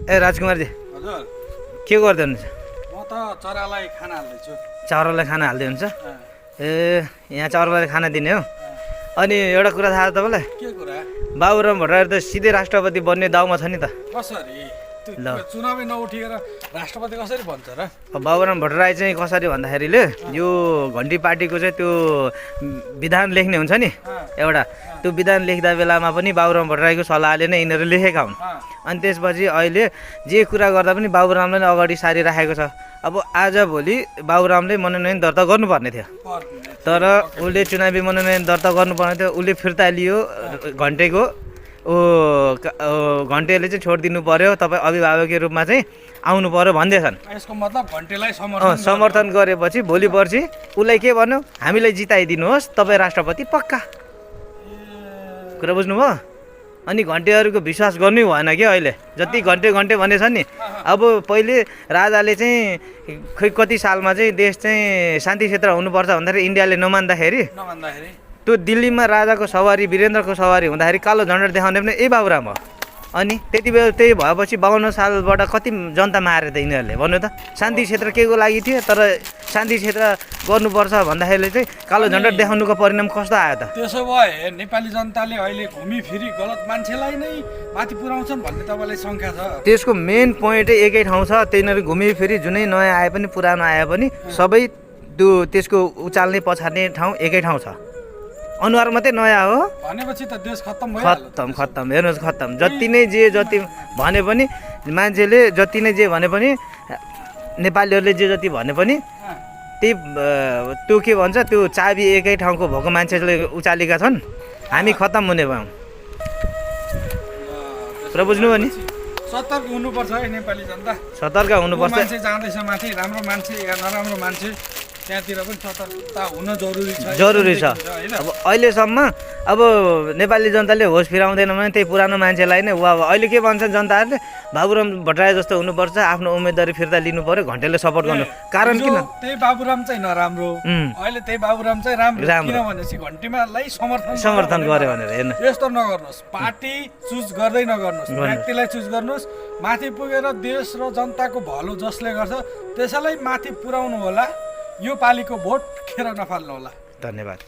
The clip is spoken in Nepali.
ए राजकुमारजी हजुर के गर्दै हुनुहुन्छ? म त चरालाई खाना हाल्दैछु। चरालाई खाना हाल्दै हुन्छ? ए यहाँ चरालाई खाना दिने हो? अनि एउटा कुरा थाहा छ तपाईँलाई? के कुरा? बाबुराम भट्टराई त सिधै राष्ट्रपति बन्ने दाउमा छ नि त। कसरी ल। चुनावै नउठिएर राष्ट्रपति कसरी बन्छ र? बाबुराम भट्टराई चाहिँ कसरी भन्दाखेरिले यो घन्टी पार्टीको चाहिँ त्यो विधान लेख्ने हुन्छ नि एउटा, त्यो विधान लेख्दा बेलामा पनि बाबुराम भट्टराईको सल्लाहले नै यिनीहरू लेखेका हुन्। अनि त्यसपछि अहिले जे कुरा गर्दा पनि बाबुरामले नै अगाडि सारिराखेको छ। अब आजभोलि बाबुरामले मनोनयन दर्ता गर्नुपर्ने थियो, तर उसले चुनावी मनोनयन दर्ता गर्नुपर्ने थियो। उसले फिर्ता लियो घन्टेको, घन्टेले चाहिँ छोडिदिनु पर्यो, तपाईँ अभिभावकको रूपमा चाहिँ आउनु पर्यो भन्दैछन्। यसको मतलब घन्टेलाई समर्थन गरेपछि भोलि पर्सि उसलाई के भन्यो, हामीलाई जिताइदिनुहोस् तपाईँ राष्ट्रपति पक्का। कुरा बुझ्नुभयो? अनि घन्टेहरूको विश्वास गर्नै भएन क्या अहिले, जति घन्टे भनेछ नि। अब पहिले राजाले चाहिँ खै कति सालमा चाहिँ देश चाहिँ शान्ति क्षेत्र हुनुपर्छ भन्दाखेरि इन्डियाले नमान्दाखेरि त्यो दिल्लीमा राजाको सवारी वीरेन्द्रको सवारी हुँदाखेरि कालो झन्डा देखाउने पनि ए बाबुराम हो। अनि त्यति बेला त्यही भएपछि 52 सालबाट कति जनता मारे त यिनीहरूले भन्नु त। शान्ति क्षेत्र के को लागि थियो, तर शान्ति क्षेत्र गर्नुपर्छ भन्दाखेरि चाहिँ कालो झन्डा देखाउनुको परिणाम कस्तो आयो त? त्यसो भए नेपाली जनताले अहिले घुमिफिरी गलत मान्छेलाई नै माथि पुर्याउँछन् भन्ने तपाईँलाई शङ्का छ? त्यसको मेन पोइन्टै एकै ठाउँ छ, त्यहीँनिर घुमिफिरी जुनै नयाँ आए पनि पुरानो आए पनि सबै त्यो त्यसको उचाल्ने पछार्ने ठाउँ एकै ठाउँ छ। अनुहार मात्रै नयाँ हो भनेपछि त देश खत्तम भयो। खत्तम हेर्नुहोस्, खत्तम। जति नै जे जति भने पनि मान्छेले जति नै जे भने पनि नेपालीहरूले जे जति भने पनि त्यही त्यो के भन्छ, त्यो चाबी एकै ठाउँको भएको मान्छेले उचालेका छन्। हामी खत्तम हुने भयौँ। र बुझ्नुभयो नि? सतर्क हुनुपर्छ है नेपाली जनता, सतर्क हुनुपर्छ। मान्छे जाँदैछ माथि, राम्रो मान्छे या नराम्रो मान्छे त्यहाँतिर पनि सतर्कता हुन जरुरी छ। अब अहिलेसम्म अब नेपाली जनताले होस फिराउँदैन भने त्यही पुरानो मान्छेलाई नै वा अहिले के भन्छ जनताहरूले, बाबुराम भट्टराई जस्तो हुनुपर्छ, आफ्नो उम्मेदवारी फिर्ता लिनु पर्यो, घन्टेले सपोर्ट गर्नु। कारण किन? त्यही बाबुराम चाहिँ नराम्रो, अहिले त्यही बाबुराम चाहिँ राम्रो किनभनेपछि घन्टीमालाई समर्थन गर्यो भनेर। हेर्नु, यस्तो नगर्नुहोस्, पार्टी चुज गर्दै नगर्नुहोस्, व्यक्तिलाई चुज गर्नुहोस्। माथि पुगेर देश र जनताको भलो जसले गर्छ त्यसैलाई माथि पुर्याउनु होला। यो पालिको भोट खेर नफाल्नु होला। धन्यवाद।